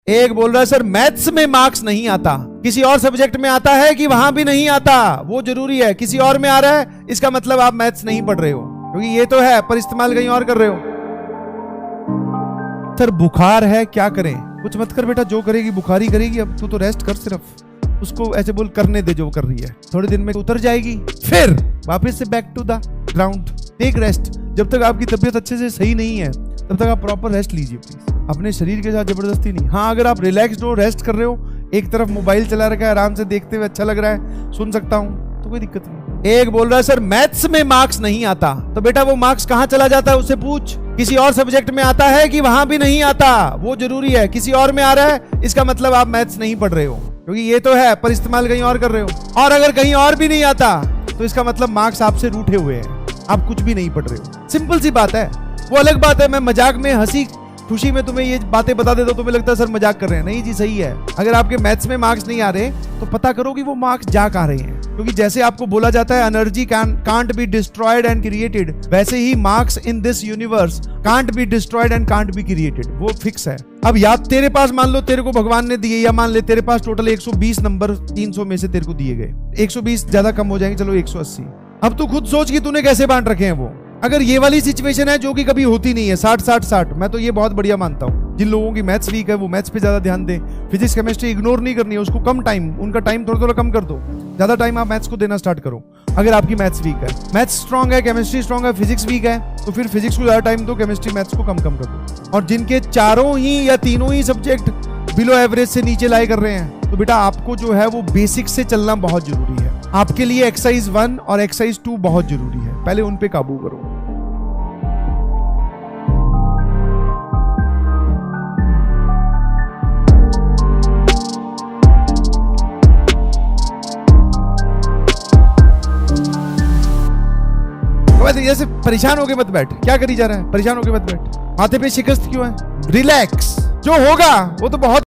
एक बोल रहा है सर मैथ्स में मार्क्स नहीं आता, किसी और सब्जेक्ट में आता है कि वहां भी नहीं आता, वो जरूरी है। किसी और में आ रहा है इसका मतलब आप मैथ्स नहीं पढ़ रहे हो, क्योंकि ये तो है पर इस्तेमाल कहीं और कर रहे हो। सर बुखार है क्या करें? कुछ मत कर बेटा, जो करेगी बुखारी करेगी, अब तू तो रेस्ट कर, सिर्फ उसको ऐसे बोल करने दे जो कर रही है, थोड़े दिन में उतर जाएगी, फिर वापस से back to the ground. Take rest. जब तक आपकी तबीयत अच्छे से सही नहीं है तब तक आप प्रॉपर रेस्ट लीजिए प्लीज, अपने शरीर के साथ जबरदस्ती नहीं। हाँ अगर आप रिलैक्स्ड हो, रेस्ट कर रहे हो, एक तरफ मोबाइल चला रखा है, आराम से देखते हुए अच्छा लग रहा है, सुन सकता हूं, तो कोई दिक्कत नहीं। एक बोल रहा है सर मैथ्स में मार्क्स नहीं आता, तो बेटा वो मार्क्स कहां चला जाता है उससे पूछ। किसी और सब्जेक्ट में आता है कि वहां भी नहीं आता, वो जरूरी है। किसी और में आ रहा है इसका मतलब आप मैथ्स नहीं पढ़ रहे हो, क्योंकि ये तो है पर इस्तेमाल कहीं और कर रहे हो। और अगर कहीं और भी नहीं आता तो इसका मतलब मार्क्स आपसे रूठे हुए हैं, आप कुछ भी नहीं पढ़ रहे हो। सिंपल सी बात है। वो अलग बात है मैं मजाक में हंसी खुशी में तुम्हें ये बातें बता देता हूं, तुम्हें लगता है सर मजाक कर रहे हैं। नहीं जी सही है। अगर आपके मैथ्स में मार्क्स नहीं आ रहे तो पता करो कि वो मार्क्स जा कहां रहे हैं, क्योंकि जैसे आपको बोला जाता है energy can't be destroyed and created, वैसे ही marks in this universe can't be destroyed and can't be created, वो फिक्स है। अब याद तेरे पास मान लो तेरे को भगवान ने दिए, या मान ले तेरे पास टोटल 120 नंबर 300 में से तेरे को दिए गए, 120 ज्यादा कम हो जाएंगे, चलो 180। अब तू खुद सोच कि तूने कैसे बांट रखे हैं वो। अगर ये वाली सिचुएशन है जो कि कभी होती नहीं है, 60-60-60, मैं तो ये बहुत बढ़िया मानता हूं। जिन लोगों की मैथ्स वीक है वो मैथ्स पे ज्यादा ध्यान दें, फिजिक्स केमिस्ट्री इग्नोर नहीं करनी है, उसको कम टाइम, उनका टाइम थोड़ा थोड़ा कम कर दो, ज्यादा टाइम आप मैथ्स को देना स्टार्ट करो। अगर आपकी मैथ्स वीक है, मैथ्स स्ट्रांग है, केमिस्ट्री स्ट्रांग है, फिजिक्स वीक है, तो फिर फिजिक्स को ज्यादा टाइम दो, केमिस्ट्री मैथ्स को कम कम कर दो। और जिनके चारों ही या तीनों ही सब्जेक्ट बिलो एवरेज से नीचे लाई कर रहे हैं, तो बेटा आपको जो है वो बेसिक से चलना बहुत जरूरी है। आपके लिए एक्सरसाइज 1 और एक्सरसाइज 2 बहुत जरूरी है, पहले उन पे काबू करो। जैसे परेशान होके मत बैठ, क्या करी जा रहा है, परेशान होके मत बैठ, माथे पे शिकस्त क्यों है, रिलैक्स। जो होगा वो तो बहुत